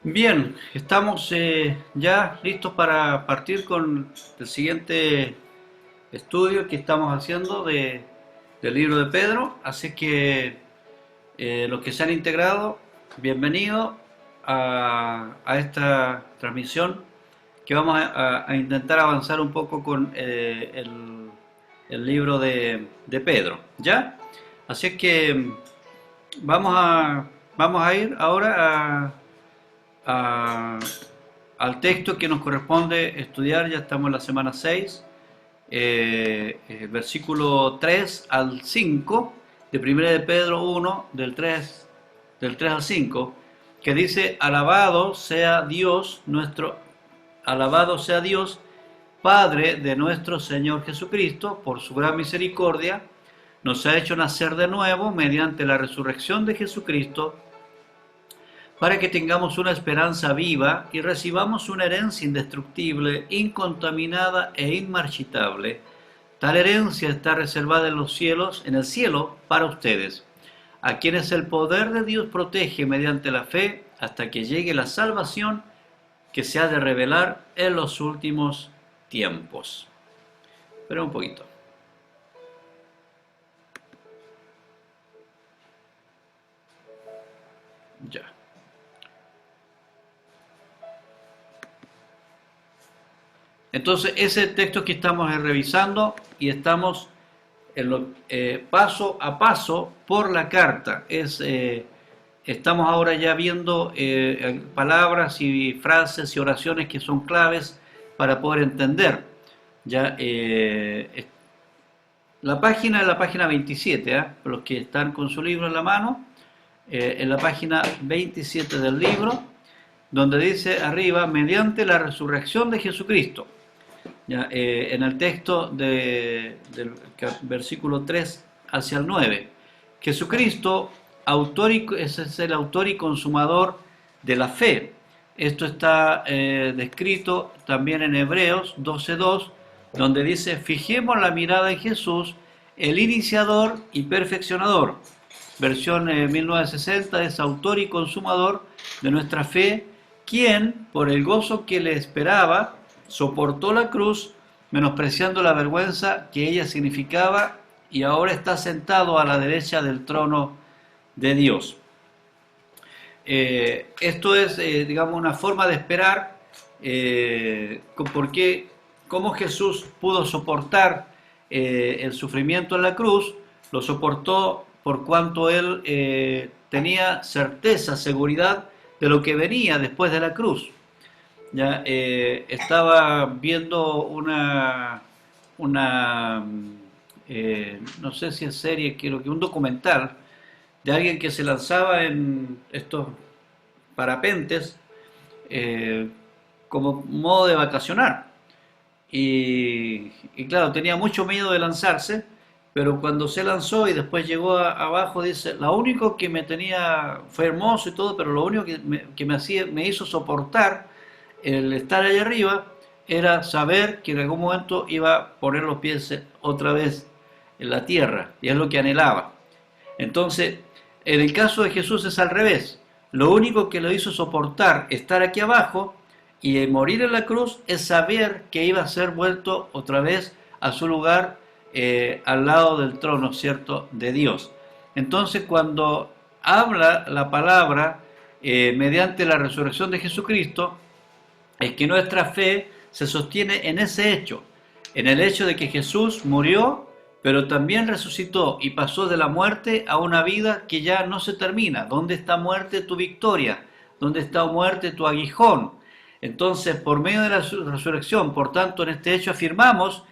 Bien, estamos ya listos para partir con el siguiente estudio que estamos haciendo del libro de Pedro. Así que los que se han integrado, bienvenidos a esta transmisión que vamos a intentar avanzar un poco con el libro de Pedro. ¿Ya? Así es que vamos vamos a ir ahora a- al texto que nos corresponde estudiar. Ya estamos en la semana 6, versículo 3 al 5 de 1 de Pedro 1, del 3 al 5, que dice: alabado sea Dios, Padre de nuestro Señor Jesucristo, por su gran misericordia, nos ha hecho nacer de nuevo mediante la resurrección de Jesucristo, para que tengamos una esperanza viva y recibamos una herencia indestructible, incontaminada e inmarchitable. Tal herencia está reservada en los cielos, en el cielo, para ustedes, a quienes el poder de Dios protege mediante la fe hasta que llegue la salvación que se ha de revelar en los últimos tiempos. Espera un poquito. Ya. Entonces, ese texto que estamos revisando y estamos paso a paso por la carta. Estamos ahora ya viendo palabras y frases y oraciones que son claves para poder entender. Ya, la página es la página 27, ¿eh? Los que están con su libro en la mano, en la página 27 del libro, donde dice arriba: mediante la resurrección de Jesucristo. Ya, en el texto del versículo 3 hacia el 9, Jesucristo, ese es el autor y consumador de la fe. Esto está descrito también en Hebreos 12:2, donde dice: fijemos la mirada en Jesús, el iniciador y perfeccionador. Versión 1960, es autor y consumador de nuestra fe, quien, por el gozo que le esperaba, soportó la cruz, menospreciando la vergüenza que ella significaba, y ahora está sentado a la derecha del trono de Dios. Esto es, digamos, una forma de esperar, porque cómo Jesús pudo soportar el sufrimiento en la cruz. Lo soportó por cuanto él tenía certeza, seguridad de lo que venía después de la cruz. Ya, estaba viendo no sé si es serie, creo que un documental de alguien que se lanzaba en estos parapentes eh, como modo de vacacionar. Y claro, tenía mucho miedo de lanzarse, pero cuando se lanzó y después llegó abajo, dice: lo único que me tenía, fue hermoso y todo, pero lo único me hizo soportar el estar allá arriba era saber que en algún momento iba a poner los pies otra vez en la tierra, y es lo que anhelaba. Entonces, en el caso de Jesús es al revés. Lo único que lo hizo soportar estar aquí abajo y morir en la cruz es saber que iba a ser vuelto otra vez a su lugar, al lado del trono, ¿cierto?, de Dios. Entonces, cuando habla la palabra mediante la resurrección de Jesucristo, es que nuestra fe se sostiene en ese hecho, en el hecho de que Jesús murió, pero también resucitó y pasó de la muerte a una vida que ya no se termina. ¿Dónde está, muerte, tu victoria? ¿Dónde está, muerte, tu aguijón? Entonces, por medio de la resurrección, por tanto, en este hecho afirmamos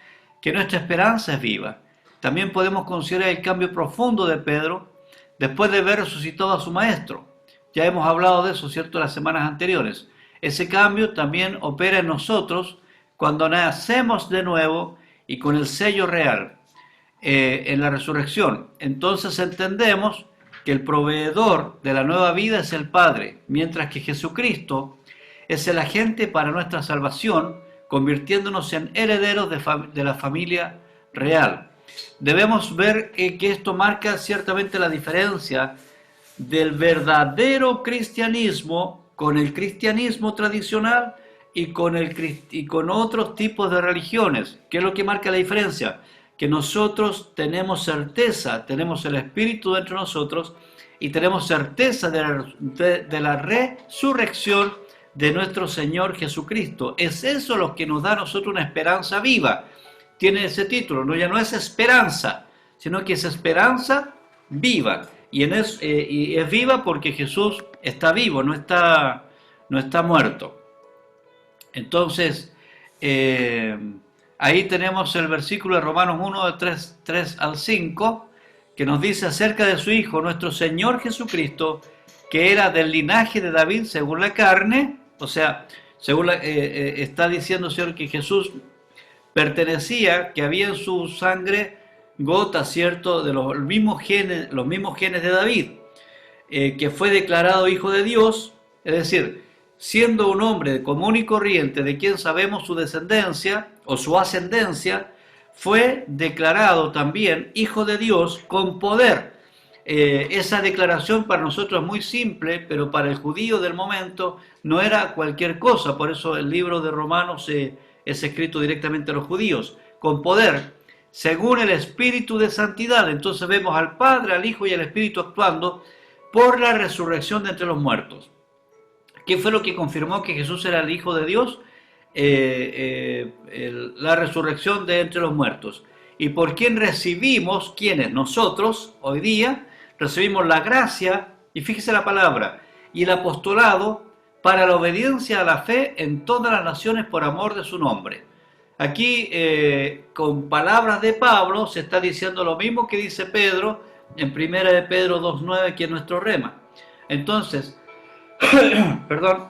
que nuestra esperanza es viva. También podemos considerar el cambio profundo de Pedro después de haber resucitado a su maestro. Ya hemos hablado de eso, ¿cierto?, las semanas anteriores. Ese cambio también opera en nosotros cuando nacemos de nuevo y con el sello real en la resurrección. Entonces entendemos que el proveedor de la nueva vida es el Padre, mientras que Jesucristo es el agente para nuestra salvación, convirtiéndonos en herederos de la familia real. Debemos ver que esto marca ciertamente la diferencia del verdadero cristianismo con el cristianismo tradicional y con otros tipos de religiones. ¿Qué es lo que marca la diferencia? Que nosotros tenemos certeza, tenemos el Espíritu dentro de nosotros y tenemos certeza de la resurrección de nuestro Señor Jesucristo. Es eso lo que nos da a nosotros una esperanza viva. Tiene ese título, no, ya no es esperanza, sino que es esperanza viva. Y es viva porque Jesús está vivo, no está muerto. Entonces, ahí tenemos el versículo de Romanos 1, de 3 al 5, que nos dice acerca de su Hijo, nuestro Señor Jesucristo, que era del linaje de David según la carne, o sea, está diciendo el Señor que Jesús pertenecía, que había en su sangre gotas, ¿cierto?, de los mismos genes de David, que fue declarado Hijo de Dios, es decir, siendo un hombre común y corriente, de quien sabemos su descendencia o su ascendencia, fue declarado también Hijo de Dios con poder. Esa declaración para nosotros es muy simple, pero para el judío del momento no era cualquier cosa, por eso el libro de Romanos es escrito directamente a los judíos, con poder, según el Espíritu de Santidad. Entonces vemos al Padre, al Hijo y al Espíritu actuando por la resurrección de entre los muertos. ¿Qué fue lo que confirmó que Jesús era el Hijo de Dios? La resurrección de entre los muertos. ¿Y por quién recibimos? ¿Quiénes? Nosotros, hoy día, recibimos la gracia, y fíjese la palabra, y el apostolado para la obediencia a la fe en todas las naciones por amor de su nombre. Aquí, con palabras de Pablo, se está diciendo lo mismo que dice Pedro en 1 de Pedro 2.9, que es nuestro rema. Entonces, perdón,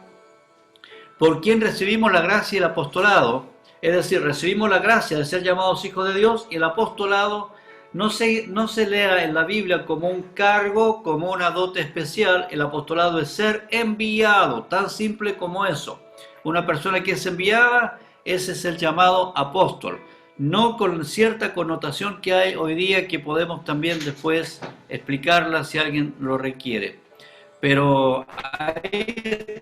por quien recibimos la gracia y el apostolado, es decir, recibimos la gracia de ser llamados hijos de Dios, y el apostolado no se lea en la Biblia como un cargo, como una dote especial. El apostolado es ser enviado, tan simple como eso. Una persona que es enviada, ese es el llamado apóstol, no con cierta connotación que hay hoy día, que podemos también después explicarla si alguien lo requiere. Pero ahí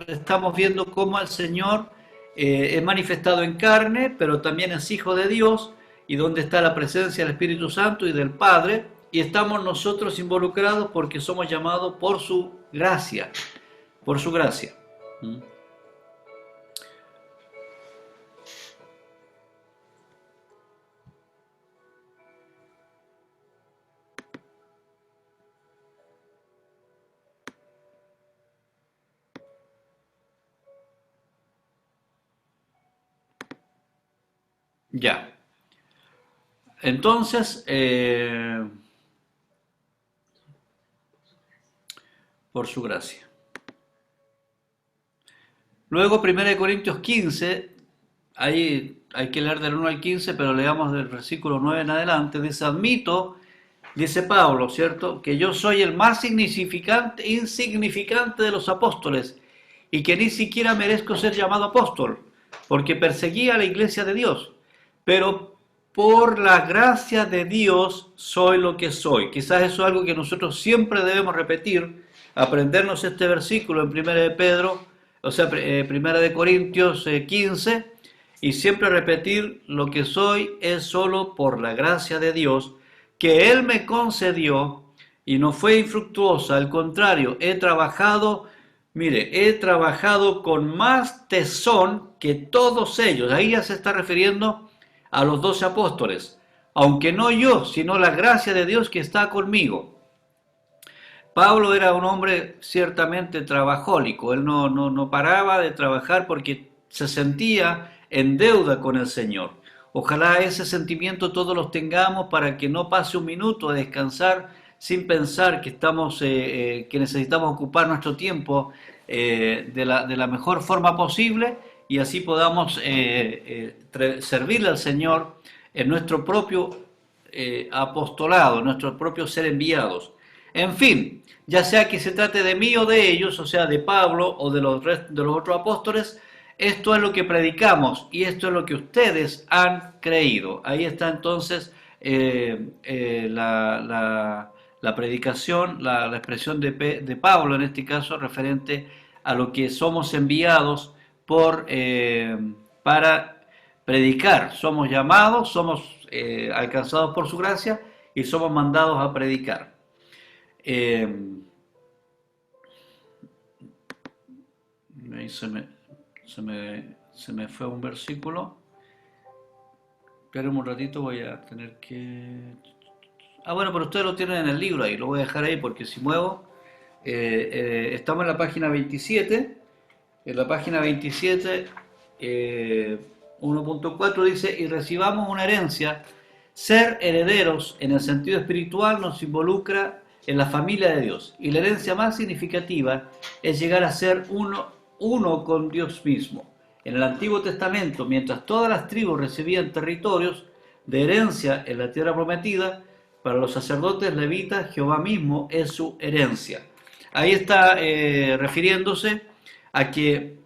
estamos viendo cómo el Señor es manifestado en carne, pero también es Hijo de Dios, y donde está la presencia del Espíritu Santo y del Padre, y estamos nosotros involucrados porque somos llamados por su gracia, por su gracia. Ya. Entonces, por su gracia. Luego, 1 Corintios 15, ahí hay que leer del 1 al 15, pero leamos del versículo 9 en adelante. Dice, admito, dice Pablo, ¿cierto?, que yo soy el más insignificante de los apóstoles, y que ni siquiera merezco ser llamado apóstol, porque perseguía a la iglesia de Dios. Pero por la gracia de Dios soy lo que soy. Quizás eso es algo que nosotros siempre debemos repetir, aprendernos este versículo en 1 de Pedro, o sea, 1 de Corintios 15, y siempre repetir: lo que soy es solo por la gracia de Dios, que Él me concedió, y no fue infructuosa, al contrario, he trabajado con más tesón que todos ellos. Ahí ya se está refiriendo a los 12 apóstoles, aunque no yo, sino la gracia de Dios que está conmigo. Pablo era un hombre ciertamente trabajólico, él no paraba de trabajar porque se sentía en deuda con el Señor. Ojalá ese sentimiento todos los tengamos, para que no pase un minuto a descansar sin pensar que que necesitamos ocupar nuestro tiempo de la mejor forma posible, y así podamos servirle al Señor en nuestro propio apostolado, en nuestro propio ser enviados. En fin, ya sea que se trate de mí o de ellos, o sea, de Pablo o de los otros apóstoles, esto es lo que predicamos y esto es lo que ustedes han creído. Ahí está entonces la la predicación, la expresión de Pablo en este caso referente a lo que somos enviados para predicar. Somos llamados, somos alcanzados por su gracia y somos mandados a predicar. Ahí se me fue un versículo. Esperen un ratito, voy a tener que... Ah, bueno, pero ustedes lo tienen en el libro ahí, lo voy a dejar ahí porque si muevo... estamos en la página 27. En la página 27, 1.4 dice, y recibamos una herencia. Ser herederos en el sentido espiritual nos involucra en la familia de Dios. Y la herencia más significativa es llegar a ser uno con Dios mismo. En el Antiguo Testamento, mientras todas las tribus recibían territorios de herencia en la tierra prometida, para los sacerdotes levitas Jehová mismo es su herencia. Ahí está refiriéndose a que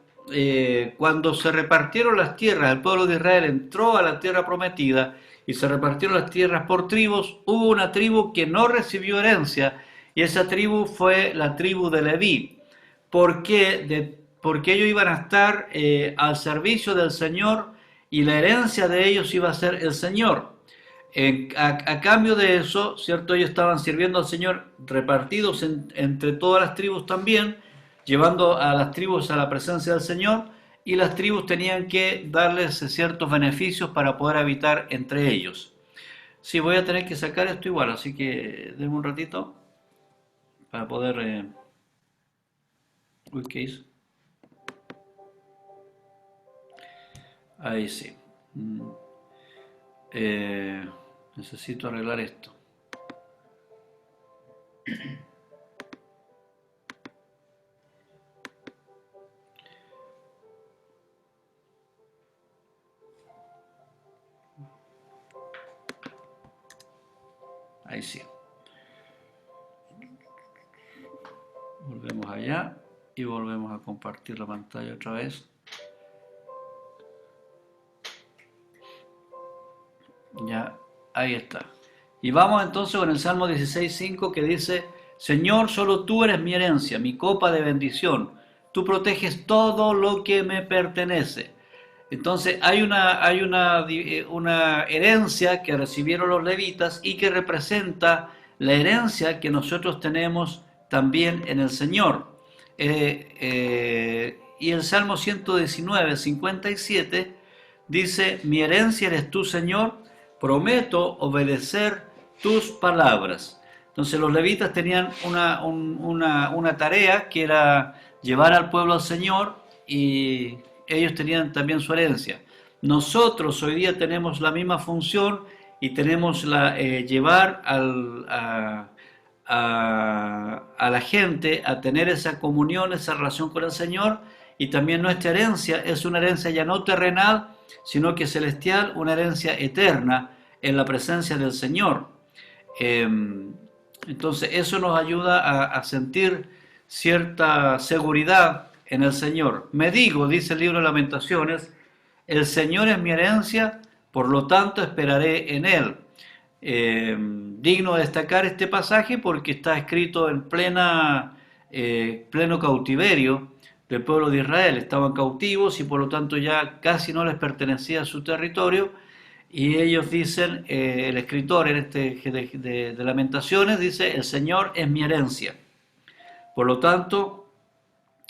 cuando se repartieron las tierras, el pueblo de Israel entró a la tierra prometida y se repartieron las tierras por tribus, hubo una tribu que no recibió herencia y esa tribu fue la tribu de Leví. ¿Por qué? Porque ellos iban a estar al servicio del Señor y la herencia de ellos iba a ser el Señor. A cambio de eso, ¿cierto? Ellos estaban sirviendo al Señor repartidos entre todas las tribus también, llevando a las tribus a la presencia del Señor, y las tribus tenían que darles ciertos beneficios para poder habitar entre ellos. Sí, voy a tener que sacar esto igual, así que denme un ratito para poder... uy, ¿qué hizo? Ahí sí. Eh, necesito arreglar esto. Ahí sí. Volvemos allá y volvemos a compartir la pantalla otra vez. Ya, ahí está. Y vamos entonces con el Salmo 16:5 que dice, Señor, solo tú eres mi herencia, mi copa de bendición. Tú proteges todo lo que me pertenece. Entonces una herencia que recibieron los levitas y que representa la herencia que nosotros tenemos también en el Señor. Y el Salmo 119:57 dice, mi herencia eres tú, Señor, prometo obedecer tus palabras. Entonces los levitas tenían una tarea que era llevar al pueblo al Señor y ellos tenían también su herencia. Nosotros hoy día tenemos la misma función y tenemos llevar a la gente a tener esa comunión, esa relación con el Señor, y también nuestra herencia es una herencia ya no terrenal, sino que celestial, una herencia eterna en la presencia del Señor. Eh, entonces eso nos ayuda a sentir cierta seguridad en el Señor. Me digo, dice el libro de Lamentaciones, el Señor es mi herencia, por lo tanto esperaré en Él. Digno de destacar este pasaje porque está escrito en pleno cautiverio del pueblo de Israel. Estaban cautivos y por lo tanto ya casi no les pertenecía a su territorio. Y ellos dicen, el escritor en de Lamentaciones dice, el Señor es mi herencia. Por lo tanto,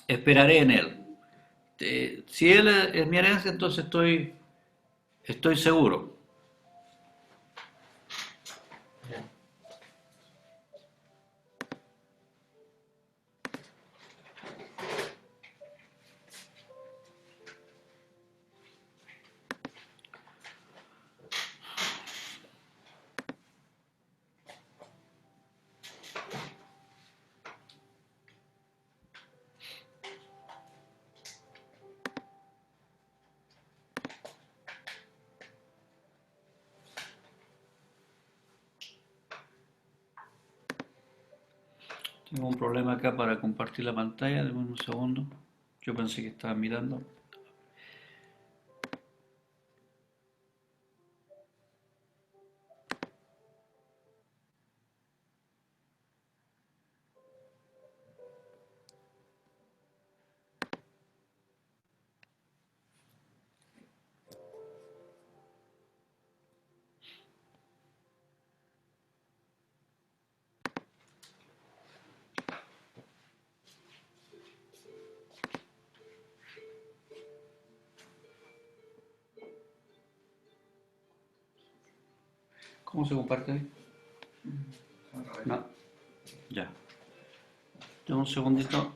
esperaré en Él. Si Él es mi herencia, entonces estoy seguro. Tengo un problema acá para compartir la pantalla, denme un segundo. Yo pensé que estaba mirando. ¿Cómo se comparte ahí? No, ya. Dame un segundito.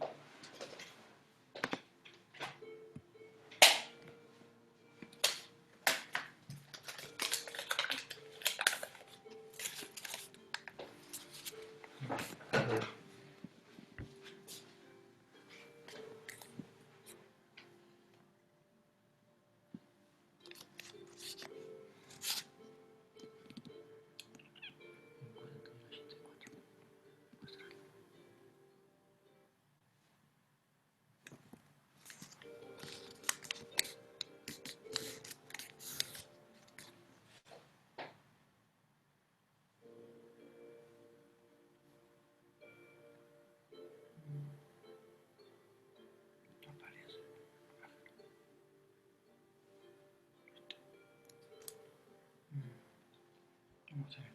Vamos a ver.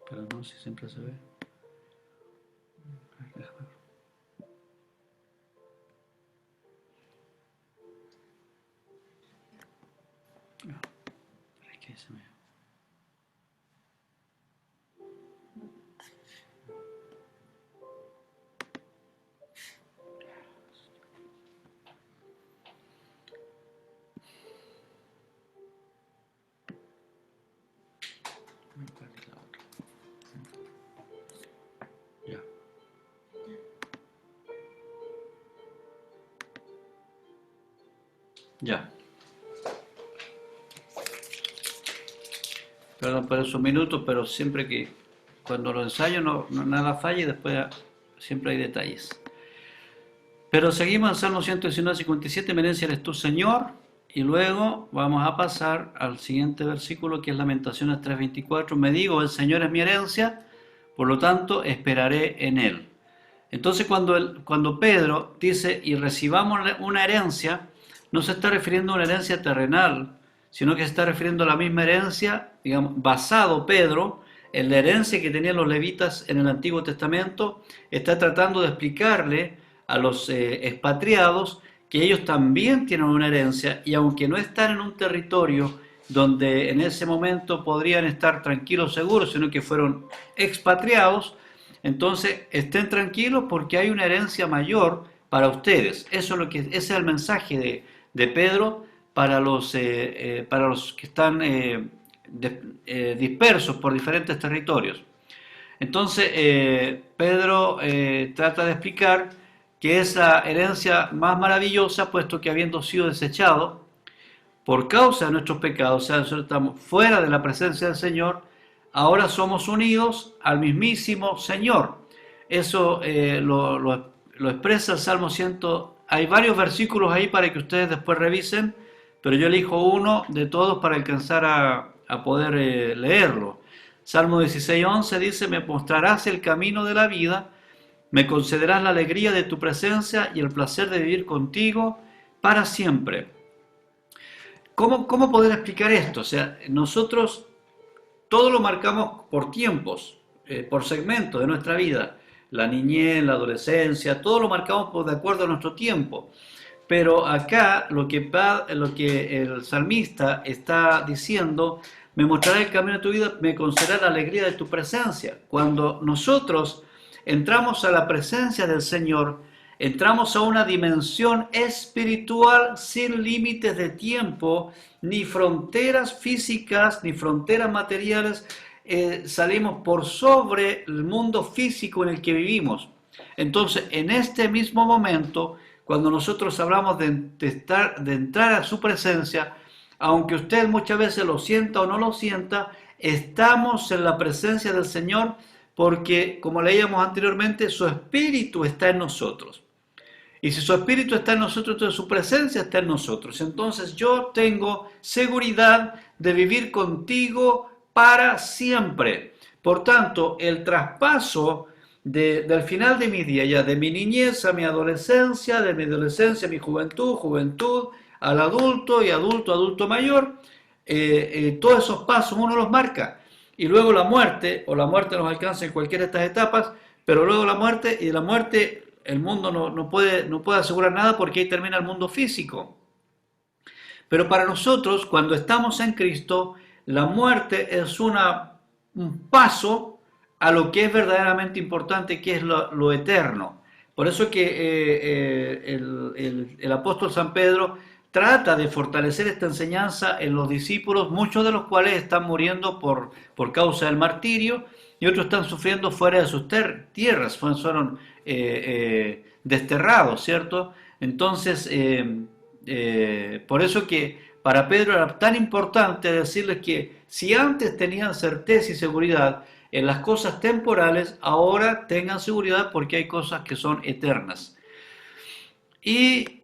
Pero no sé si siempre se ve. Déjame ver. No, es que se me... Ya. Ya. Perdón por esos minutos, pero siempre que cuando lo ensayo nada falla y después siempre hay detalles. Pero seguimos en Salmo 119, 57, mi herencia eres tú, Señor, y luego vamos a pasar al siguiente versículo que es Lamentaciones 3:24. Me digo, el Señor es mi herencia, por lo tanto esperaré en Él. Entonces cuando Pedro dice, y recibamos una herencia, no se está refiriendo a una herencia terrenal, sino que se está refiriendo a la misma herencia, digamos, basado Pedro en la herencia que tenían los levitas en el Antiguo Testamento, está tratando de explicarle a los expatriados que ellos también tienen una herencia y aunque no están en un territorio donde en ese momento podrían estar tranquilos, seguros, sino que fueron expatriados, entonces estén tranquilos porque hay una herencia mayor para ustedes. Eso es ese es el mensaje de Pedro para los que están dispersos por diferentes territorios. Entonces Pedro trata de explicar que es la herencia más maravillosa, puesto que habiendo sido desechado por causa de nuestros pecados, o sea, nosotros estamos fuera de la presencia del Señor, ahora somos unidos al mismísimo Señor. Eso lo expresa el Salmo 100. Hay varios versículos ahí para que ustedes después revisen, pero yo elijo uno de todos para alcanzar a poder leerlo. Salmo 16:11 dice, me mostrarás el camino de la vida, me concederás la alegría de tu presencia y el placer de vivir contigo para siempre. ¿Cómo poder explicar esto? O sea, nosotros todo lo marcamos por tiempos, por segmentos de nuestra vida. La niñez, la adolescencia, todo lo marcamos de acuerdo a nuestro tiempo. Pero acá lo que el salmista está diciendo, me mostrará el camino de tu vida, me concederá la alegría de tu presencia. Cuando nosotros entramos a la presencia del Señor, entramos a una dimensión espiritual sin límites de tiempo, ni fronteras físicas, ni fronteras materiales. Salimos por sobre el mundo físico en el que vivimos. Entonces, en este mismo momento, cuando nosotros hablamos de entrar a su presencia, aunque usted muchas veces lo sienta o no lo sienta, estamos en la presencia del Señor porque, como leíamos anteriormente, su espíritu está en nosotros. Y si su espíritu está en nosotros, entonces su presencia está en nosotros. Entonces yo tengo seguridad de vivir contigo para siempre. Por tanto, el traspaso del final de mi día, ya de mi niñez a mi adolescencia, de mi adolescencia a mi juventud, juventud al adulto y adulto mayor, todos esos pasos uno los marca. Y luego la muerte, o la muerte nos alcanza en cualquiera de estas etapas, pero luego la muerte, y la muerte el mundo no puede asegurar nada porque ahí termina el mundo físico. Pero para nosotros, cuando estamos en Cristo, la muerte es un paso a lo que es verdaderamente importante, que es lo eterno. Por eso que el apóstol San Pedro trata de fortalecer esta enseñanza en los discípulos, muchos de los cuales están muriendo por causa del martirio y otros están sufriendo fuera de sus tierras, fueron desterrados, ¿cierto? Entonces, por eso que para Pedro era tan importante decirles que si antes tenían certeza y seguridad en las cosas temporales, ahora tengan seguridad porque hay cosas que son eternas. Y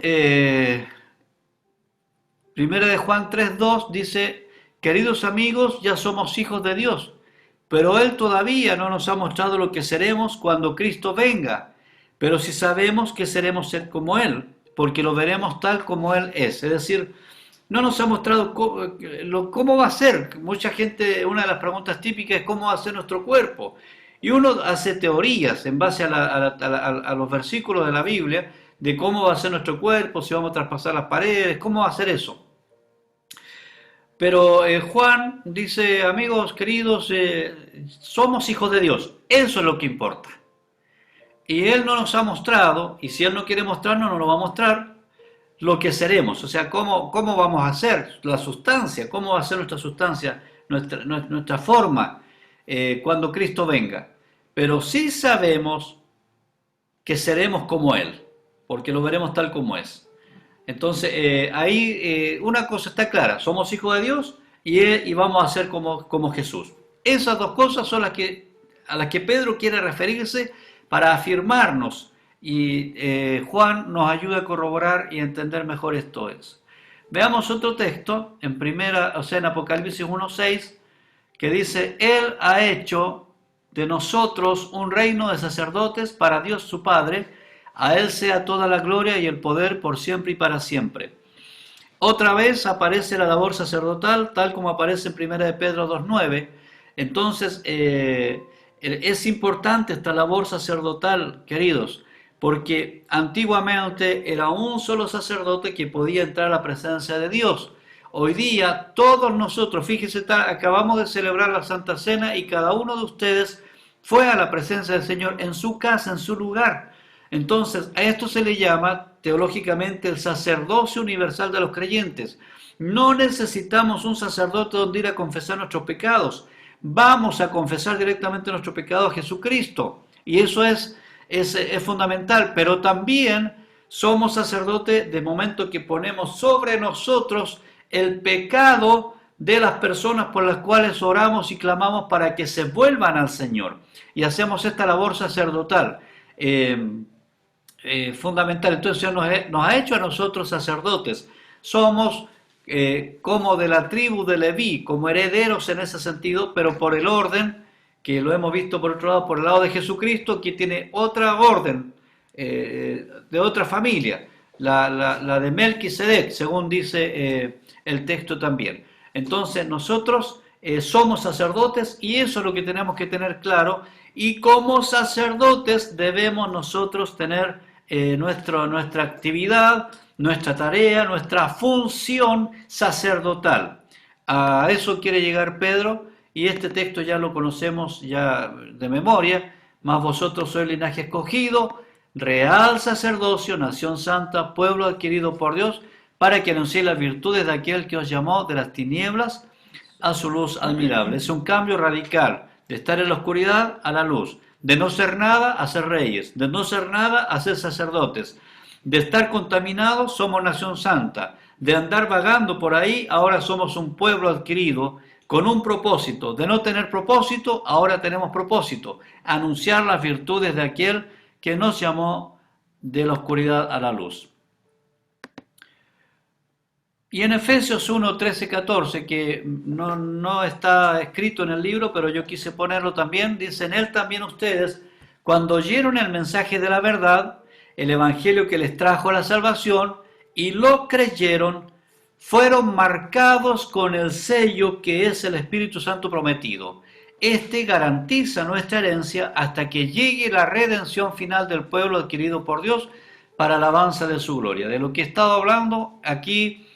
Primera de Juan 3:2 dice, queridos amigos, ya somos hijos de Dios, pero Él todavía no nos ha mostrado lo que seremos cuando Cristo venga. Pero si sabemos que seremos como Él, porque lo veremos tal como Él es. Es decir, no nos ha mostrado cómo va a ser. Mucha gente, una de las preguntas típicas es cómo va a ser nuestro cuerpo. Y uno hace teorías en base a los versículos de la Biblia de cómo va a ser nuestro cuerpo, si vamos a traspasar las paredes, cómo va a ser eso. Pero Juan dice, amigos queridos, somos hijos de Dios, eso es lo que importa. Y Él no nos ha mostrado, y si Él no quiere mostrarnos, no nos va a mostrar lo que seremos, o sea, cómo vamos a ser, la sustancia, cómo va a ser nuestra sustancia, nuestra forma cuando Cristo venga. Pero sí sabemos que seremos como Él, porque lo veremos tal como es. Entonces, ahí una cosa está clara, somos hijos de Dios y vamos a ser como Jesús. Esas dos cosas son a las que Pedro quiere referirse para afirmarnos y Juan nos ayuda a corroborar y a entender mejor esto es. Veamos otro texto en Apocalipsis 1:6 que dice, Él ha hecho de nosotros un reino de sacerdotes para Dios su Padre. A Él sea toda la gloria y el poder por siempre y para siempre. Otra vez aparece la labor sacerdotal, tal como aparece en 1 de Pedro 2:9. Entonces, es importante esta labor sacerdotal, queridos, porque antiguamente era un solo sacerdote que podía entrar a la presencia de Dios. Hoy día, todos nosotros, fíjense, acabamos de celebrar la Santa Cena y cada uno de ustedes fue a la presencia del Señor en su casa, en su lugar. Entonces, a esto se le llama teológicamente el sacerdocio universal de los creyentes. No necesitamos un sacerdote donde ir a confesar nuestros pecados. Vamos a confesar directamente nuestro pecado a Jesucristo. Y eso es fundamental. Pero también somos sacerdotes de momento que ponemos sobre nosotros el pecado de las personas por las cuales oramos y clamamos para que se vuelvan al Señor. Y hacemos esta labor sacerdotal. Fundamental. Entonces nos ha hecho a nosotros sacerdotes. Somos como de la tribu de Leví, como herederos en ese sentido, pero por el orden, que lo hemos visto por otro lado, por el lado de Jesucristo, que tiene otra orden, de otra familia, la de Melquisedec, según dice el texto también. Entonces nosotros somos sacerdotes y eso es lo que tenemos que tener claro, y como sacerdotes debemos nosotros tener nuestra actividad, nuestra tarea, nuestra función sacerdotal. A eso quiere llegar Pedro, y este texto ya lo conocemos ya de memoria, mas vosotros sois linaje escogido, real sacerdocio, nación santa, pueblo adquirido por Dios, para que anunciéis las virtudes de aquel que os llamó de las tinieblas a su luz admirable. Es un cambio radical, de estar en la oscuridad a la luz, de no ser nada a ser reyes, de no ser nada a ser sacerdotes, de estar contaminados somos nación santa, de andar vagando por ahí ahora somos un pueblo adquirido con un propósito, de no tener propósito ahora tenemos propósito, anunciar las virtudes de aquel que nos llamó de la oscuridad a la luz. Y en Efesios 1, 13, 14, que no está escrito en el libro, pero yo quise ponerlo también, dice, en él también ustedes, cuando oyeron el mensaje de la verdad, el evangelio que les trajo la salvación, y lo creyeron, fueron marcados con el sello que es el Espíritu Santo prometido. Este garantiza nuestra herencia hasta que llegue la redención final del pueblo adquirido por Dios para alabanza de su gloria. De lo que he estado hablando aquí,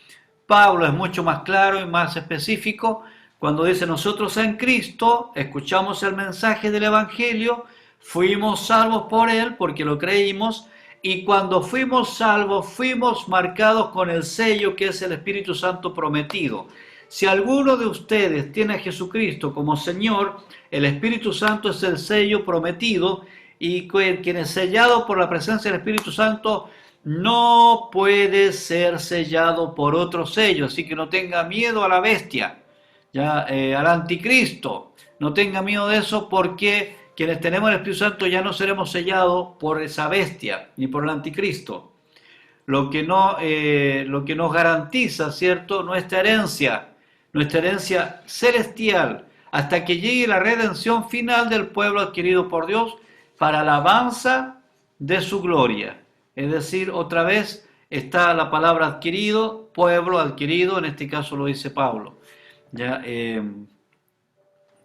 Pablo es mucho más claro y más específico cuando dice: nosotros en Cristo escuchamos el mensaje del Evangelio, fuimos salvos por él porque lo creímos, y cuando fuimos salvos fuimos marcados con el sello que es el Espíritu Santo prometido. Si alguno de ustedes tiene a Jesucristo como Señor, el Espíritu Santo es el sello prometido, y quien es sellado por la presencia del Espíritu Santo no puede ser sellado por otro sello. Así que no tenga miedo a la bestia, ya, al anticristo. No tenga miedo de eso, porque quienes tenemos el Espíritu Santo ya no seremos sellados por esa bestia ni por el anticristo. Lo que nos garantiza, ¿cierto?, nuestra herencia celestial, hasta que llegue la redención final del pueblo adquirido por Dios para alabanza de su gloria. Es decir, otra vez está la palabra adquirido, pueblo adquirido, en este caso lo dice Pablo. Ya,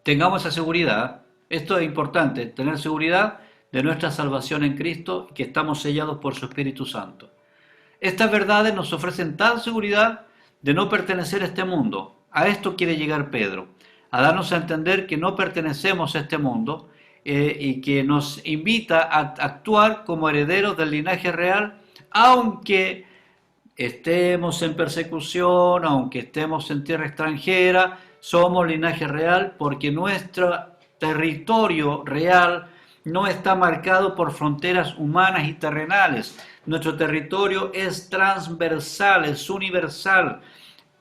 tengamos esa seguridad. Esto es importante, tener seguridad de nuestra salvación en Cristo, que estamos sellados por su Espíritu Santo. Estas verdades nos ofrecen tal seguridad de no pertenecer a este mundo. A esto quiere llegar Pedro, a darnos a entender que no pertenecemos a este mundo, y que nos invita a actuar como herederos del linaje real, aunque estemos en persecución, aunque estemos en tierra extranjera. Somos linaje real porque nuestro territorio real no está marcado por fronteras humanas y terrenales. Nuestro territorio es transversal, es universal.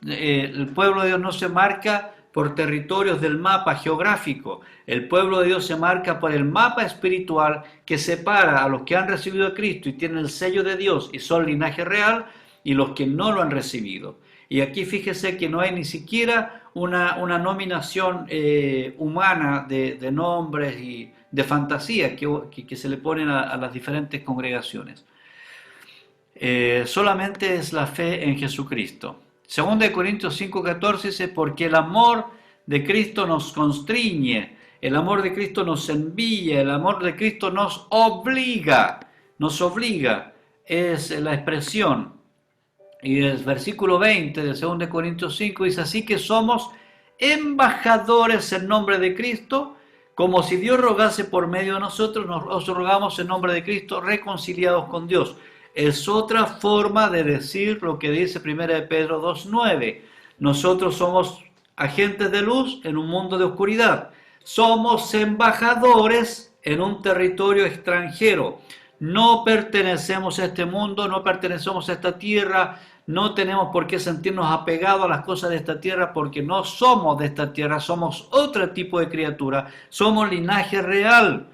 El pueblo de Dios no se marca por territorios del mapa geográfico. El pueblo de Dios se marca por el mapa espiritual que separa a los que han recibido a Cristo y tienen el sello de Dios y son linaje real, y los que no lo han recibido. Y aquí fíjese que no hay ni siquiera una nominación humana de nombres y de fantasía que se le ponen a las diferentes congregaciones. Solamente es la fe en Jesucristo. 2 Corintios 5:14 dice: porque el amor de Cristo nos constriñe, el amor de Cristo nos envía, el amor de Cristo nos obliga, es la expresión. Y el versículo 20 de 2 Corintios 5 dice: así que somos embajadores en nombre de Cristo, como si Dios rogase por medio de nosotros, os rogamos en nombre de Cristo, reconciliados con Dios. Es otra forma de decir lo que dice 1 Pedro 2:9. Nosotros somos agentes de luz en un mundo de oscuridad. Somos embajadores en un territorio extranjero. No pertenecemos a este mundo, no pertenecemos a esta tierra, no tenemos por qué sentirnos apegados a las cosas de esta tierra, porque no somos de esta tierra, somos otro tipo de criatura, somos linaje real.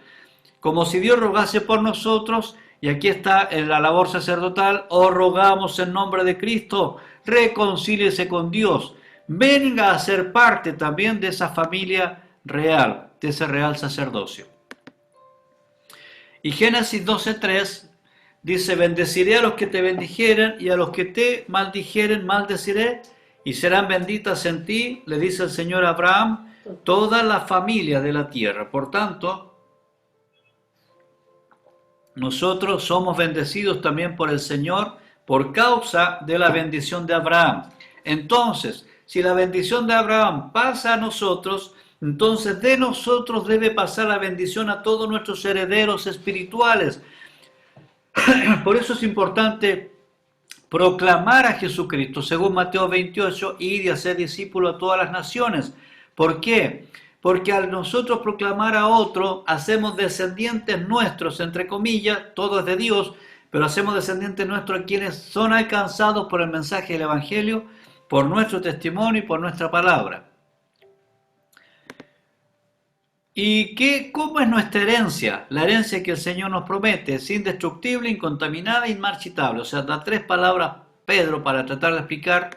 Como si Dios rogase por nosotros, y aquí está la labor sacerdotal: os rogamos en nombre de Cristo, reconcíliese con Dios, venga a ser parte también de esa familia real, de ese real sacerdocio. Y Génesis 12:3 dice: bendeciré a los que te bendijeren, y a los que te maldijeren maldeciré, y serán benditas en ti, le dice el Señor a Abraham, todas las familias de la tierra. Por tanto, nosotros somos bendecidos también por el Señor por causa de la bendición de Abraham. Entonces, si la bendición de Abraham pasa a nosotros, entonces de nosotros debe pasar la bendición a todos nuestros herederos espirituales. Por eso es importante proclamar a Jesucristo, según Mateo 28, ir y hacer discípulos a todas las naciones. ¿Por qué? Porque al nosotros proclamar a otro, hacemos descendientes nuestros, entre comillas, todo es de Dios, pero hacemos descendientes nuestros a quienes son alcanzados por el mensaje del Evangelio, por nuestro testimonio y por nuestra palabra. ¿Y cómo es nuestra herencia? La herencia que el Señor nos promete es indestructible, incontaminada e inmarchitable. O sea, da 3 palabras Pedro para tratar de explicar,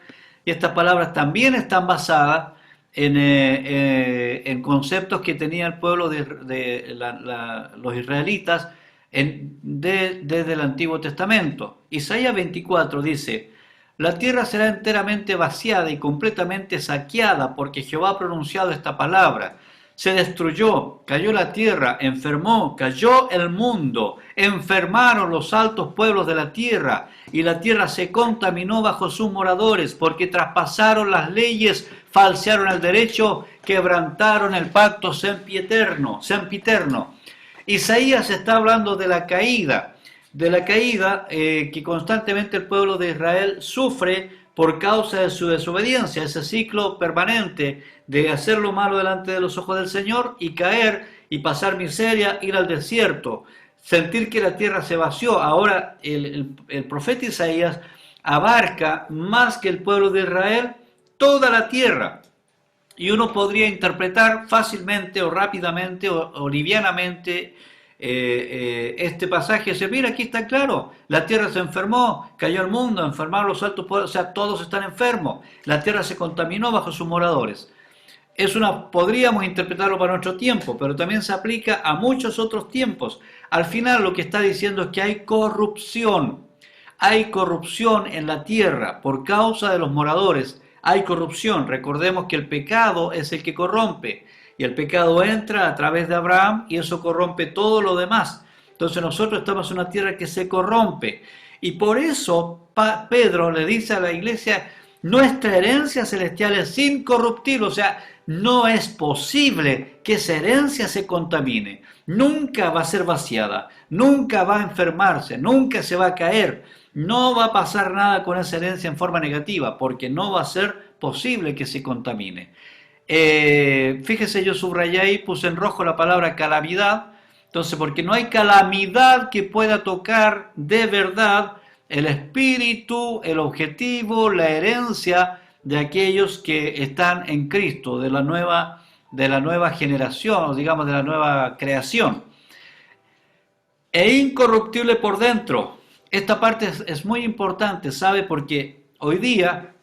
y estas palabras también están basadas en conceptos que tenía el pueblo de los israelitas desde el Antiguo Testamento. Isaías 24 dice: la tierra será enteramente vaciada y completamente saqueada, porque Jehová ha pronunciado esta palabra. se destruyó, cayó la tierra, enfermó, cayó el mundo, enfermaron los altos pueblos de la tierra, y la tierra se contaminó bajo sus moradores, porque traspasaron las leyes, falsearon el derecho, quebrantaron el pacto sempiterno. Isaías está hablando de la caída que constantemente el pueblo de Israel sufre por causa de su desobediencia, ese ciclo permanente de hacer lo malo delante de los ojos del Señor y caer y pasar miseria, ir al desierto, sentir que la tierra se vació. Ahora el profeta Isaías abarca más que el pueblo de Israel toda la tierra. Y uno podría interpretar fácilmente o rápidamente o livianamente este pasaje. Dice, mira, aquí está claro, la tierra se enfermó, cayó el mundo, enfermaron los altos pueblos, o sea, todos están enfermos, la tierra se contaminó bajo sus moradores. Podríamos interpretarlo para nuestro tiempo, pero también se aplica a muchos otros tiempos. Al final lo que está diciendo es que hay corrupción en la tierra por causa de los moradores. Hay corrupción. Recordemos que el pecado es el que corrompe. Y el pecado entra a través de Abraham y eso corrompe todo lo demás. Entonces nosotros estamos en una tierra que se corrompe. Y por eso Pedro le dice a la iglesia, nuestra herencia celestial es incorruptible. O sea, no es posible que esa herencia se contamine. Nunca va a ser vaciada. Nunca va a enfermarse. Nunca se va a caer. No va a pasar nada con esa herencia en forma negativa, porque no va a ser posible que se contamine. Fíjese, yo subrayé ahí, puse en rojo la palabra calamidad. Entonces, porque no hay calamidad que pueda tocar de verdad el espíritu, el objetivo, la herencia de aquellos que están en Cristo, de la nueva generación, digamos, de la nueva creación. E incorruptible por dentro. Esta parte es muy importante, ¿sabe? Porque hoy día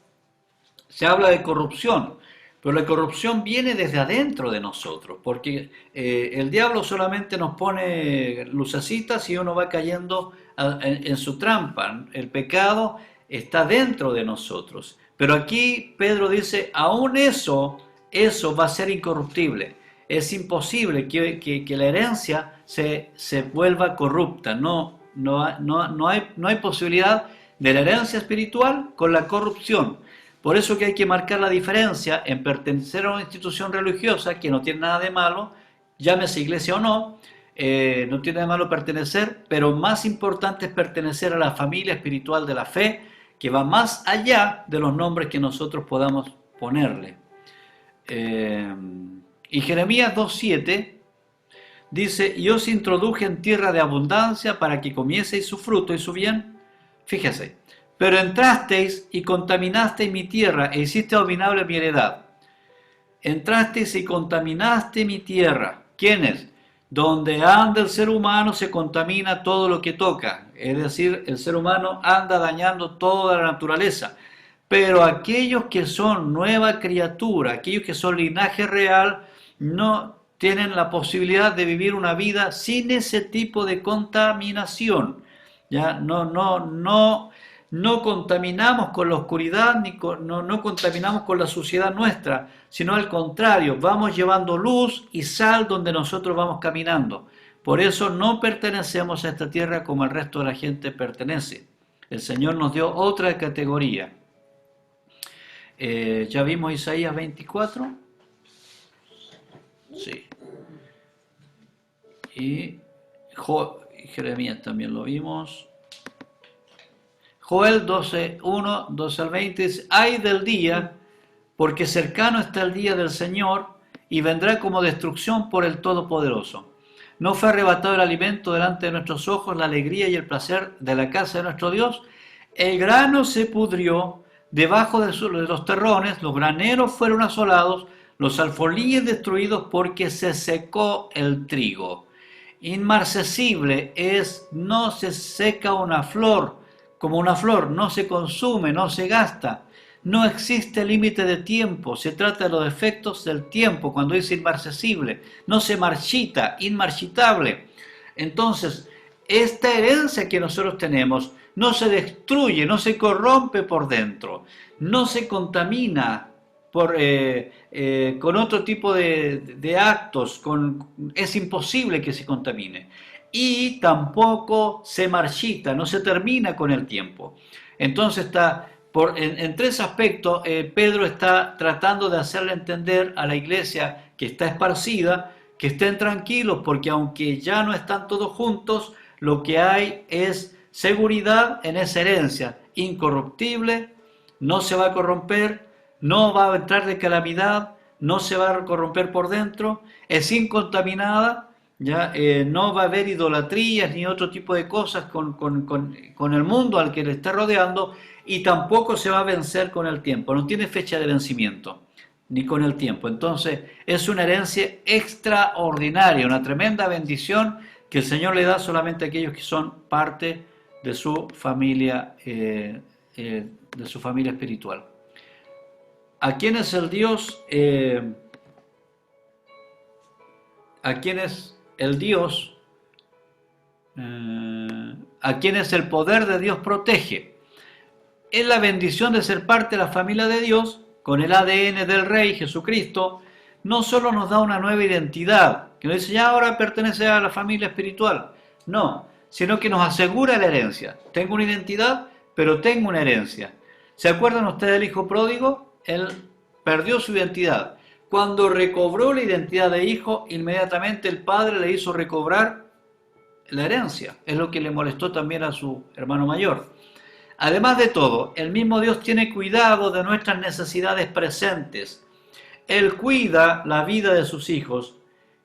se habla de corrupción, pero la corrupción viene desde adentro de nosotros, porque el diablo solamente nos pone lucecitas y uno va cayendo en su trampa. El pecado está dentro de nosotros. Pero aquí Pedro dice, aún eso va a ser incorruptible. Es imposible que la herencia se vuelva corrupta. No hay posibilidad de la herencia espiritual con la corrupción. Por eso que hay que marcar la diferencia en pertenecer a una institución religiosa, que no tiene nada de malo, llámese iglesia o no, no tiene nada de malo pertenecer, pero más importante es pertenecer a la familia espiritual de la fe, que va más allá de los nombres que nosotros podamos ponerle. Y Jeremías 2:7 dice, y os introduje en tierra de abundancia para que comieseis su fruto y su bien. Fíjese, pero entrasteis y contaminasteis mi tierra e hiciste abominable mi heredad. Entrasteis y contaminaste mi tierra. ¿Quiénes? Donde anda el ser humano se contamina todo lo que toca. Es decir, el ser humano anda dañando toda la naturaleza. Pero aquellos que son nueva criatura, aquellos que son linaje real, no tienen la posibilidad de vivir una vida sin ese tipo de contaminación. Ya no contaminamos con la oscuridad, no contaminamos con la suciedad nuestra, sino al contrario, vamos llevando luz y sal donde nosotros vamos caminando. Por eso no pertenecemos a esta tierra como el resto de la gente pertenece. El Señor nos dio otra categoría. ¿Ya vimos Isaías 24? Sí. Y Jeremías también lo vimos. Joel 12:1, 12 al 20 dice, ay del día, porque cercano está el día del Señor y vendrá como destrucción por el Todopoderoso. ¿No fue arrebatado el alimento delante de nuestros ojos, la alegría y el placer de la casa de nuestro Dios? El grano se pudrió debajo de los terrones, los graneros fueron asolados, los alfolíes destruidos porque se secó el trigo. Inmarcesible es, no se seca una flor, como una flor, no se consume, no se gasta. No existe límite de tiempo, se trata de los efectos del tiempo, cuando dice inmarcesible, no se marchita, inmarchitable. Entonces, esta herencia que nosotros tenemos no se destruye, no se corrompe por dentro, no se contamina, con otro tipo de actos, es imposible que se contamine. Y tampoco se marchita, no se termina con el tiempo. Entonces en tres aspectos, Pedro está tratando de hacerle entender a la iglesia que está esparcida, que estén tranquilos, porque aunque ya no están todos juntos, lo que hay es seguridad en esa herencia, incorruptible, no se va a corromper, no va a entrar de calamidad, no se va a corromper por dentro, es incontaminada, ¿ya? No va a haber idolatrías ni otro tipo de cosas con el mundo al que le está rodeando, y tampoco se va a vencer con el tiempo, no tiene fecha de vencimiento ni con el tiempo. Entonces es una herencia extraordinaria, una tremenda bendición que el Señor le da solamente a aquellos que son parte de su familia, espiritual. ¿A quién es el Dios? ¿A quién es el Dios? ¿A quién es el poder de Dios protege? Es la bendición de ser parte de la familia de Dios, con el ADN del Rey Jesucristo. No solo nos da una nueva identidad, que nos dice ya ahora pertenece a la familia espiritual, no, sino que nos asegura la herencia. Tengo una identidad, pero tengo una herencia. ¿Se acuerdan ustedes del hijo pródigo? Él perdió su identidad. Cuando recobró la identidad de hijo, inmediatamente el padre le hizo recobrar la herencia. Es lo que le molestó también a su hermano mayor. Además de todo, el mismo Dios tiene cuidado de nuestras necesidades presentes. Él cuida la vida de sus hijos,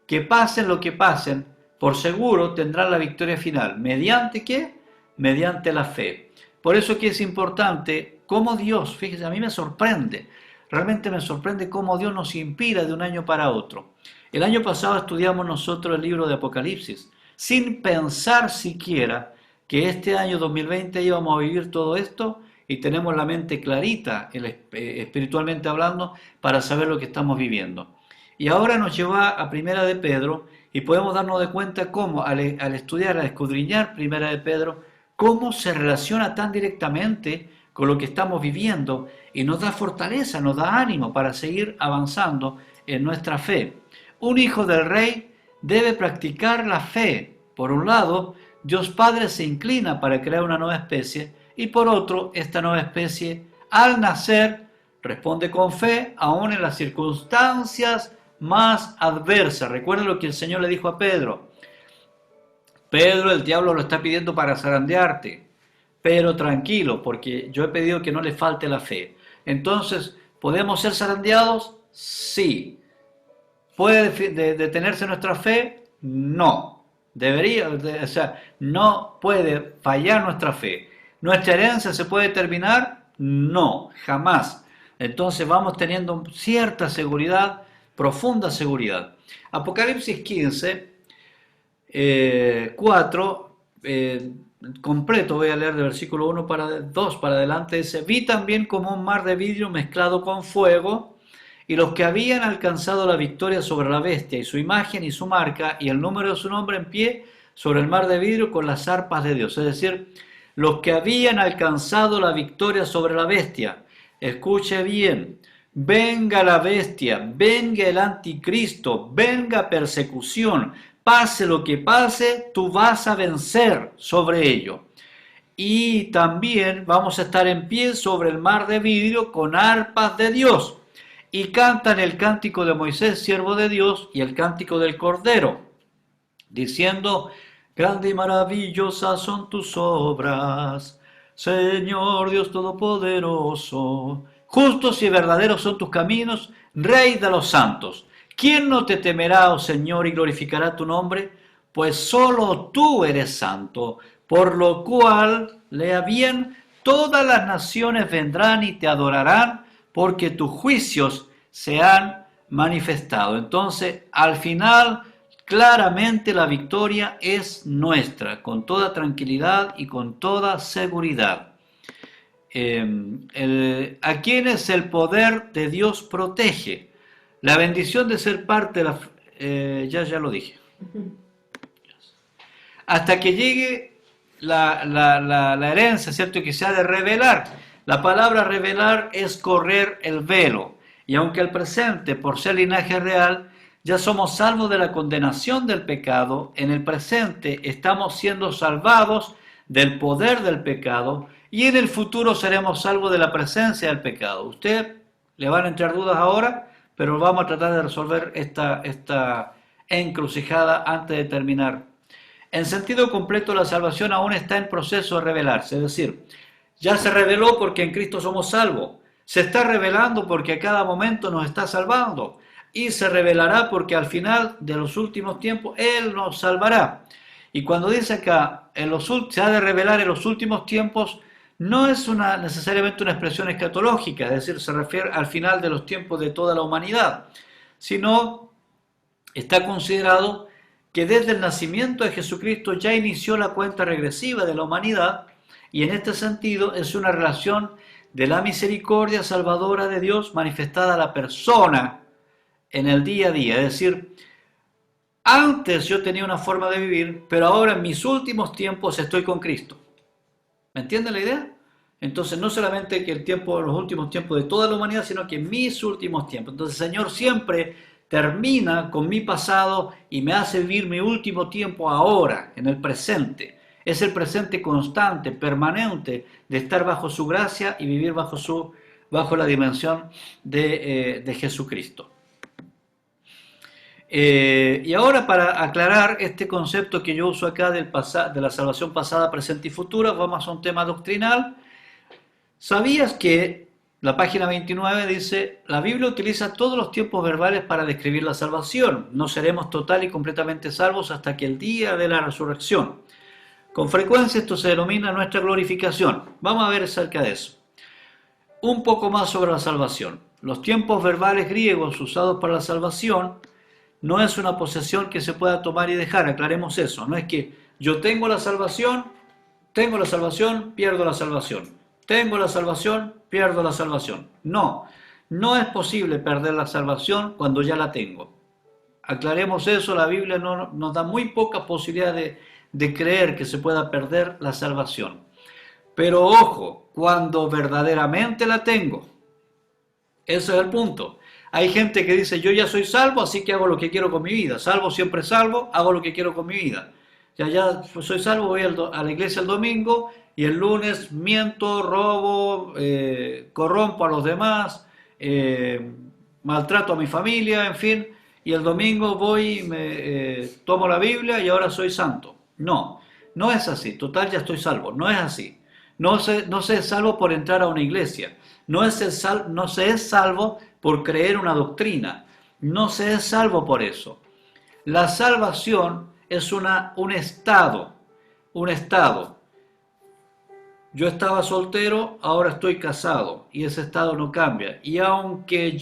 que pasen lo que pasen, por seguro tendrán la victoria final. ¿Mediante qué? Mediante la fe. Por eso que es importante cómo Dios, fíjese, a mí me sorprende, realmente me sorprende cómo Dios nos inspira de un año para otro. El año pasado estudiamos nosotros el libro de Apocalipsis, sin pensar siquiera que este año 2020 íbamos a vivir todo esto, y tenemos la mente clarita, espiritualmente hablando, para saber lo que estamos viviendo. Y ahora nos lleva a Primera de Pedro, y podemos darnos de cuenta cómo al estudiar, al escudriñar Primera de Pedro, cómo se relaciona tan directamente con lo que estamos viviendo, y nos da fortaleza, nos da ánimo para seguir avanzando en nuestra fe. Un hijo del Rey debe practicar la fe. Por un lado, Dios Padre se inclina para crear una nueva especie, y por otro, esta nueva especie, al nacer, responde con fe, aún en las circunstancias más adversas. Recuerda lo que el Señor le dijo a Pedro. Pedro, el diablo lo está pidiendo para zarandearte, pero tranquilo, porque yo he pedido que no le falte la fe. Entonces, ¿podemos ser zarandeados? Sí. ¿Puede detenerse nuestra fe? No. No puede fallar nuestra fe. ¿Nuestra herencia se puede terminar? No, jamás. Entonces vamos teniendo cierta seguridad, profunda seguridad. Apocalipsis 15, 4, completo, voy a leer de versículo 1 para 2 para adelante, dice: vi también como un mar de vidrio mezclado con fuego, y los que habían alcanzado la victoria sobre la bestia y su imagen y su marca y el número de su nombre en pie sobre el mar de vidrio con las arpas de Dios. Es decir, los que habían alcanzado la victoria sobre la bestia. Escuche bien, venga la bestia, venga el anticristo, venga persecución, pase lo que pase, tú vas a vencer sobre ello. Y también vamos a estar en pie sobre el mar de vidrio con arpas de Dios. Y cantan el cántico de Moisés, siervo de Dios, y el cántico del Cordero, diciendo: grande y maravillosas son tus obras, Señor Dios Todopoderoso. Justos y verdaderos son tus caminos, Rey de los santos. ¿Quién no te temerá, oh Señor, y glorificará tu nombre? Pues solo tú eres santo, por lo cual, lea bien, todas las naciones vendrán y te adorarán, porque tus juicios se han manifestado. Entonces, al final, claramente la victoria es nuestra, con toda tranquilidad y con toda seguridad. ¿A quiénes el poder de Dios protege? La bendición de ser parte de la... ya lo dije. Hasta que llegue la herencia, ¿cierto? Que se ha de revelar. La palabra revelar es correr el velo. Y aunque el presente, por ser linaje real, ya somos salvos de la condenación del pecado, en el presente estamos siendo salvados del poder del pecado y en el futuro seremos salvos de la presencia del pecado. Usted le van a entrar dudas ahora, pero vamos a tratar de resolver esta encrucijada antes de terminar. En sentido completo, la salvación aún está en proceso de revelarse, es decir, ya se reveló porque en Cristo somos salvos, se está revelando porque a cada momento nos está salvando y se revelará porque al final de los últimos tiempos Él nos salvará. Y cuando dice acá, se ha de revelar en los últimos tiempos, no es necesariamente una expresión escatológica, es decir, se refiere al final de los tiempos de toda la humanidad, sino está considerado que desde el nacimiento de Jesucristo ya inició la cuenta regresiva de la humanidad y en este sentido es una relación de la misericordia salvadora de Dios manifestada a la persona en el día a día. Es decir, antes yo tenía una forma de vivir, pero ahora en mis últimos tiempos estoy con Cristo. ¿Me entienden la idea? Entonces no solamente que los últimos tiempos de toda la humanidad, sino que en mis últimos tiempos. Entonces el Señor siempre termina con mi pasado y me hace vivir mi último tiempo ahora, en el presente. Es el presente constante, permanente, de estar bajo su gracia y vivir bajo la dimensión de Jesucristo. Y ahora, para aclarar este concepto que yo uso acá de la salvación pasada, presente y futura, vamos a un tema doctrinal. ¿Sabías que la página 29 dice: la Biblia utiliza todos los tiempos verbales para describir la salvación? No seremos total y completamente salvos hasta que el día de la resurrección. Con frecuencia esto se denomina nuestra glorificación. Vamos a ver acerca de eso. Un poco más sobre la salvación. Los tiempos verbales griegos usados para la salvación no es una posesión que se pueda tomar y dejar, aclaremos eso. No es que yo tengo la salvación, pierdo la salvación. Tengo la salvación, pierdo la salvación. No, no es posible perder la salvación cuando ya la tengo. Aclaremos eso, la Biblia nos da muy poca posibilidad de creer que se pueda perder la salvación. Pero ojo, cuando verdaderamente la tengo, ese es el punto. Hay gente que dice: yo ya soy salvo, así que hago lo que quiero con mi vida. Salvo, siempre salvo, hago lo que quiero con mi vida. Ya soy salvo, voy a la iglesia el domingo y el lunes miento, robo, corrompo a los demás, maltrato a mi familia, en fin, y el domingo voy, tomo la Biblia y ahora soy santo. No, no es así. Total, ya estoy salvo. No es así. No se es salvo por entrar a una iglesia. No se es salvo por creer una doctrina. No se es salvo por eso. La salvación es un estado. Un estado. Yo estaba soltero, ahora estoy casado y ese estado no cambia. Y aunque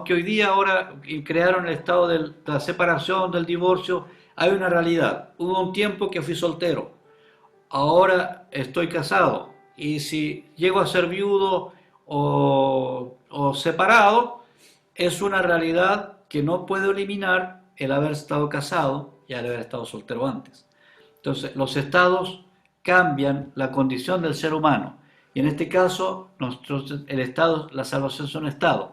hoy día ahora crearon el estado de la separación, del divorcio, hay una realidad. Hubo un tiempo que fui soltero, ahora estoy casado. Y si llego a ser viudo o separado, es una realidad que no puedo eliminar el haber estado casado y el haber estado soltero antes. Entonces, los estados cambian la condición del ser humano. Y en este caso, la salvación es un estado.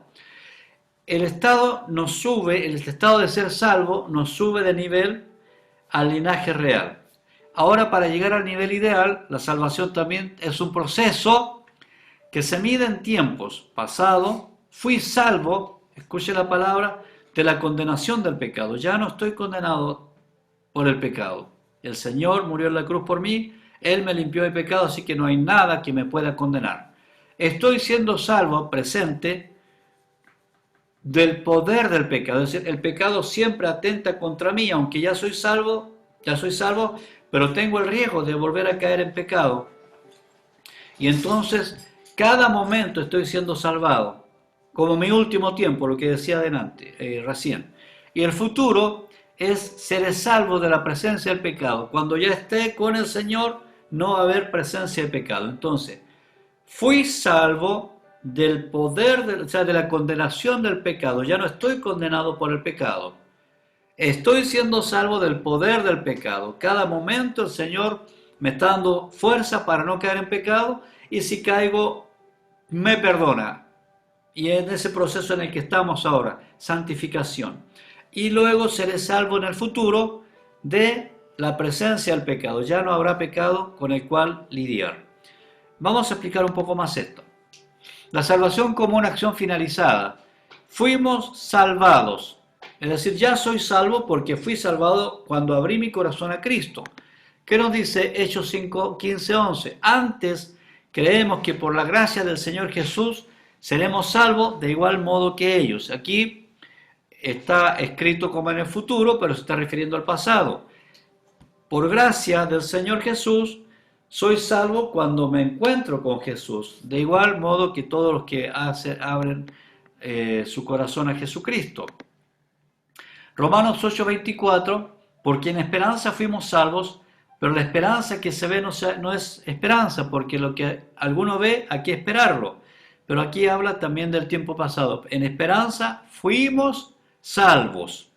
El estado el estado de ser salvo nos sube de nivel al linaje real. Ahora, para llegar al nivel ideal, la salvación también es un proceso que se mide en tiempos. Pasado, fui salvo, escuche la palabra, de la condenación del pecado. Ya no estoy condenado por el pecado. El Señor murió en la cruz por mí, Él me limpió de pecado, así que no hay nada que me pueda condenar. Estoy siendo salvo, presente, del poder del pecado. Es decir, el pecado siempre atenta contra mí, aunque ya soy salvo, pero tengo el riesgo de volver a caer en pecado. Y entonces, cada momento estoy siendo salvado, como mi último tiempo, lo que decía recién. Y el futuro es ser salvo de la presencia del pecado. Cuando ya esté con el Señor, no va a haber presencia de pecado. Entonces, fui salvo del poder, de la condenación del pecado. Ya no estoy condenado por el pecado. Estoy siendo salvo del poder del pecado. Cada momento el Señor me está dando fuerza para no caer en pecado, y si caigo, me perdona. Y en ese proceso en el que estamos ahora, santificación. Y luego seré salvo en el futuro de la presencia del pecado. Ya no habrá pecado con el cual lidiar. Vamos a explicar un poco más esto. La salvación como una acción finalizada. Fuimos salvados. Es decir, ya soy salvo porque fui salvado cuando abrí mi corazón a Cristo. ¿Qué nos dice Hechos 5, 15, 11? Antes creemos que por la gracia del Señor Jesús seremos salvos de igual modo que ellos. Aquí está escrito como en el futuro, pero se está refiriendo al pasado. Por gracia del Señor Jesús, soy salvo cuando me encuentro con Jesús, de igual modo que todos los que abren su corazón a Jesucristo. Romanos 8:24, porque en esperanza fuimos salvos, pero la esperanza que se ve no es esperanza, porque lo que alguno ve, hay que esperarlo. Pero aquí habla también del tiempo pasado. En esperanza fuimos salvos.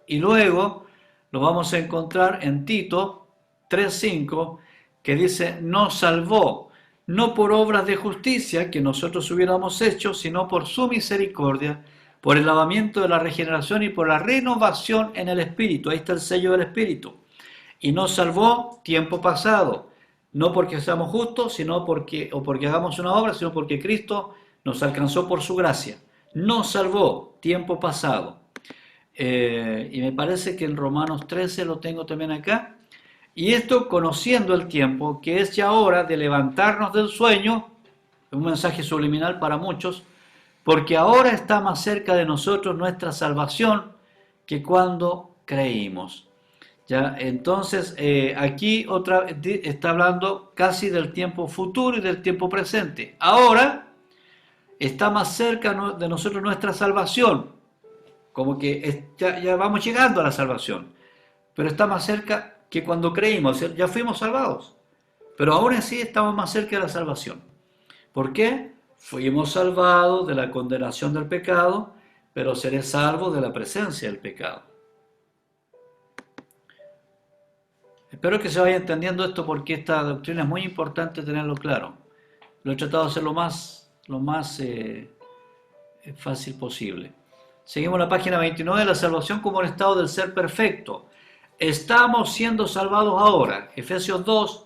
Y luego lo vamos a encontrar en Tito 3:5, que dice, nos salvó, no por obras de justicia que nosotros hubiéramos hecho, sino por su misericordia, por el lavamiento de la regeneración y por la renovación en el Espíritu. Ahí está el sello del Espíritu. Y nos salvó tiempo pasado, no porque seamos justos, sino porque hagamos una obra, sino porque Cristo nos alcanzó por su gracia. Nos salvó tiempo pasado. Y me parece que en Romanos 13 lo tengo también acá. Y esto conociendo el tiempo, que es ya hora de levantarnos del sueño, un mensaje subliminal para muchos, porque ahora está más cerca de nosotros nuestra salvación que cuando creímos. ¿Ya? Entonces, aquí está hablando casi del tiempo futuro y del tiempo presente. Ahora está más cerca de nosotros nuestra salvación, como que ya vamos llegando a la salvación, pero está más cerca que cuando creímos, ya fuimos salvados, pero aún así estamos más cerca de la salvación. ¿Por qué? Fuimos salvados de la condenación del pecado, pero seré salvo de la presencia del pecado. Espero que se vaya entendiendo esto porque esta doctrina es muy importante tenerlo claro. Lo he tratado de hacer lo más fácil posible. Seguimos la página 29, la salvación como el estado del ser perfecto. Estamos siendo salvados ahora. Efesios 2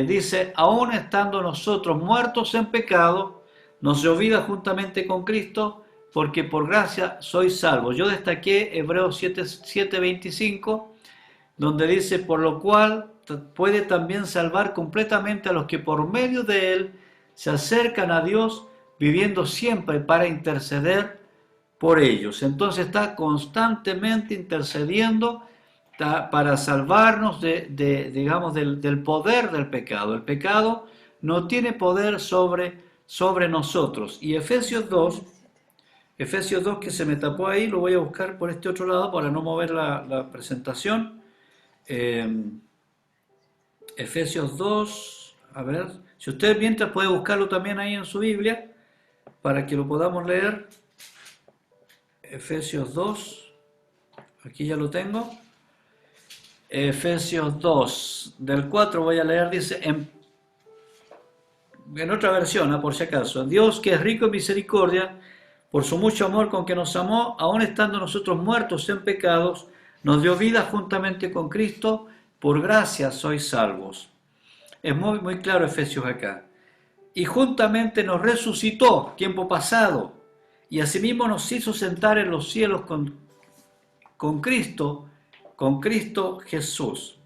dice, aún estando nosotros muertos en pecado, nos dio vida juntamente con Cristo, porque por gracia sois salvos. Yo destaqué Hebreos 7:25, donde dice, por lo cual puede también salvar completamente a los que por medio de él se acercan a Dios, viviendo siempre para interceder por ellos. Entonces está constantemente intercediendo para salvarnos digamos, del poder del pecado. El pecado no tiene poder sobre nosotros. Y Efesios 2 que se me tapó ahí, lo voy a buscar por este otro lado para no mover la presentación. Efesios 2, a ver, si usted mientras puede buscarlo también ahí en su Biblia, para que lo podamos leer. Efesios 2, aquí ya lo tengo. Efesios 2, del 4 voy a leer, dice, en otra versión, por si acaso, Dios que es rico en misericordia, por su mucho amor con que nos amó, aun estando nosotros muertos en pecados, nos dio vida juntamente con Cristo, por gracia sois salvos. Es muy, muy claro Efesios acá. Y juntamente nos resucitó, tiempo pasado, y asimismo nos hizo sentar en los cielos con Cristo Jesús,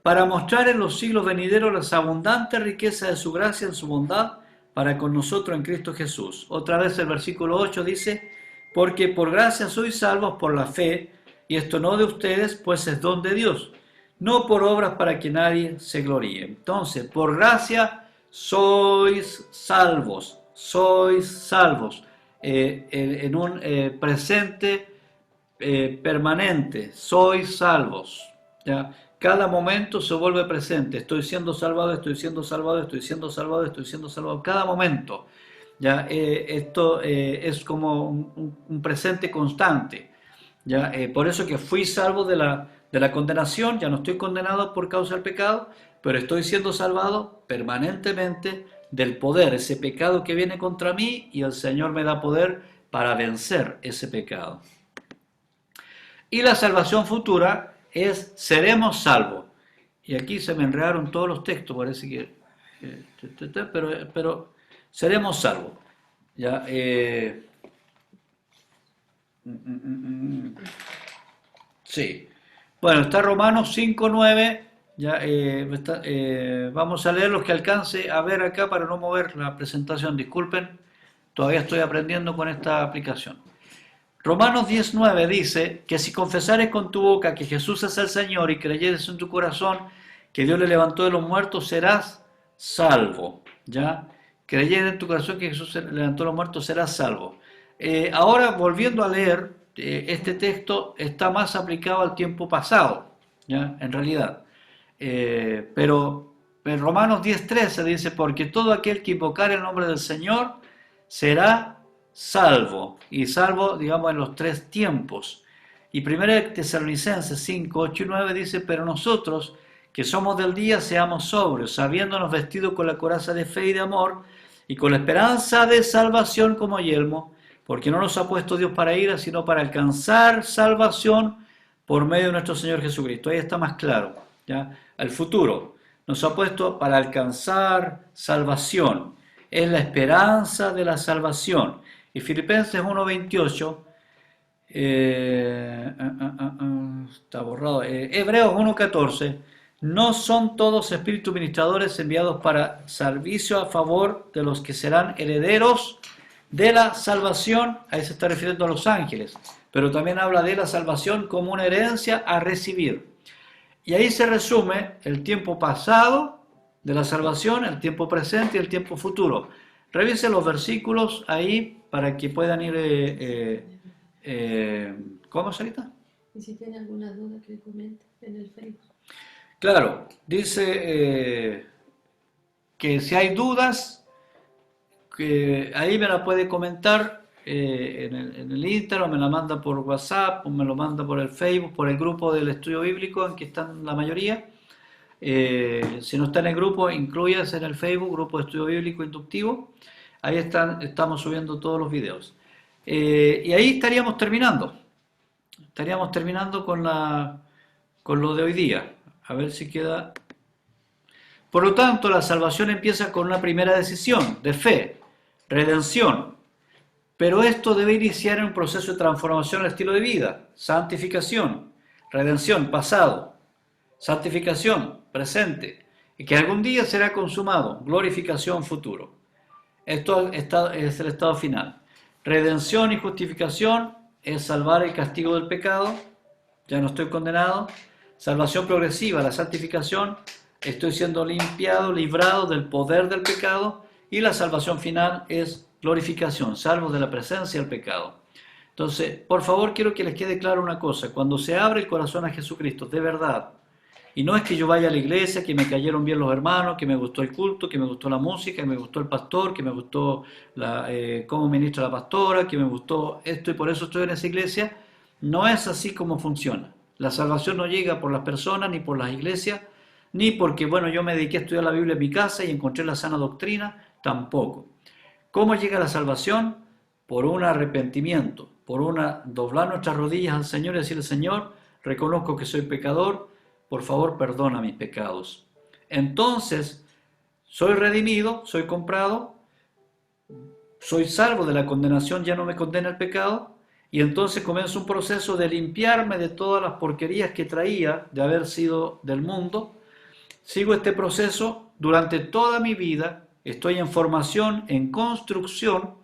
para mostrar en los siglos venideros las abundantes riquezas de su gracia en su bondad para con nosotros en Cristo Jesús. Otra vez el versículo 8 dice, porque por gracia sois salvos por la fe, y esto no de ustedes, pues es don de Dios, no por obras para que nadie se gloríe. Entonces, por gracia sois salvos, en un presente permanente, sois salvos. ¿Ya? Cada momento se vuelve presente, estoy siendo salvado, estoy siendo salvado, estoy siendo salvado, estoy siendo salvado, cada momento. ¿Ya? Esto es como un presente constante. ¿Ya? Por eso que fui salvo de la condenación, ya no estoy condenado por causa del pecado, pero estoy siendo salvado permanentemente, del poder, ese pecado que viene contra mí, y el Señor me da poder para vencer ese pecado. Y la salvación futura es seremos salvos. Y aquí se me enredaron todos los textos, parece que... pero seremos salvos. Ya, sí. Bueno, está Romanos 5:9. Ya, vamos a leer los que alcance a ver acá para no mover la presentación. Disculpen, todavía estoy aprendiendo con esta aplicación. Romanos 10:9 dice que si confesares con tu boca que Jesús es el Señor y creyeres en tu corazón que Dios le levantó de los muertos, serás salvo. ¿Ya? Creyer en tu corazón que Jesús le levantó de los muertos, serás salvo. Ahora, volviendo a leer, este texto está más aplicado al tiempo pasado, ¿ya? En realidad. Pero en Romanos 10:13 dice, porque todo aquel que invocare el nombre del Señor será salvo, y salvo, digamos, en los tres tiempos. Y 1 Tesalonicenses 5:8 y 9 dice, pero nosotros, que somos del día, seamos sobrios, habiéndonos vestido con la coraza de fe y de amor, y con la esperanza de salvación como yelmo, porque no nos ha puesto Dios para ira, sino para alcanzar salvación por medio de nuestro Señor Jesucristo. Ahí está más claro, ¿ya? El futuro nos ha puesto para alcanzar salvación. Es la esperanza de la salvación. Y Filipenses 1:28, está borrado, Hebreos 1:14, no son todos espíritus ministradores enviados para servicio a favor de los que serán herederos de la salvación. Ahí se está refiriendo a los ángeles, pero también habla de la salvación como una herencia a recibir. Y ahí se resume el tiempo pasado de la salvación, el tiempo presente y el tiempo futuro. Revisen los versículos ahí para que puedan ir... ¿cómo, Sarita? Y si tiene alguna duda que comente en el Facebook. Claro, dice que si hay dudas, que ahí me la puede comentar en el Instagram, me la manda por WhatsApp, o me lo manda por el Facebook, por el grupo del estudio bíblico en que están la mayoría. Si no está en el grupo, incluyas en el Facebook, grupo de estudio bíblico inductivo. Ahí estamos subiendo todos los videos. Y ahí estaríamos terminando. Estaríamos terminando con lo de hoy día. A ver si queda. Por lo tanto, la salvación empieza con una primera decisión de fe, redención. Pero esto debe iniciar en un proceso de transformación del estilo de vida, santificación, redención, pasado, santificación, presente, y que algún día será consumado, glorificación, futuro. Esto es el estado final. Redención y justificación es salvar el castigo del pecado, ya no estoy condenado. Salvación progresiva, la santificación, estoy siendo limpiado, librado del poder del pecado. Y la salvación final es glorificación, salvo de la presencia del pecado. Entonces, por favor, quiero que les quede claro una cosa. Cuando se abre el corazón a Jesucristo, de verdad, y no es que yo vaya a la iglesia, que me cayeron bien los hermanos, que me gustó el culto, que me gustó la música, que me gustó el pastor, que me gustó cómo ministra la pastora, que me gustó esto y por eso estoy en esa iglesia. No es así como funciona. La salvación no llega por las personas, ni por las iglesias, ni porque, bueno, yo me dediqué a estudiar la Biblia en mi casa y encontré la sana doctrina, tampoco. ¿Cómo llega la salvación? Por un arrepentimiento, por doblar nuestras rodillas al Señor y decirle, Señor, reconozco que soy pecador, por favor perdona mis pecados. Entonces, soy redimido, soy comprado, soy salvo de la condenación, ya no me condena el pecado, y entonces comienza un proceso de limpiarme de todas las porquerías que traía de haber sido del mundo. Sigo este proceso durante toda mi vida, estoy en formación, en construcción,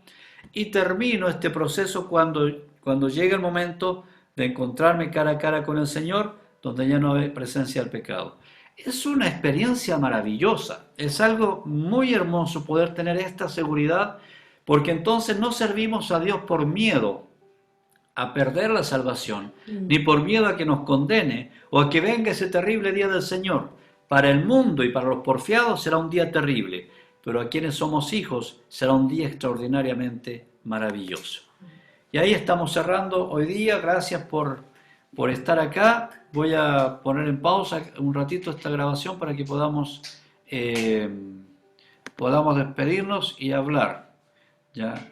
y termino este proceso cuando llega el momento de encontrarme cara a cara con el Señor, donde ya no hay presencia del pecado. Es una experiencia maravillosa, es algo muy hermoso poder tener esta seguridad, porque entonces no servimos a Dios por miedo a perder la salvación, ni por miedo a que nos condene o a que venga ese terrible día del Señor. Para el mundo y para los porfiados será un día terrible, pero a quienes somos hijos será un día extraordinariamente maravilloso. Y ahí estamos cerrando hoy día. Gracias por estar acá. Voy a poner en pausa un ratito esta grabación para que podamos podamos despedirnos y hablar. ¿Ya?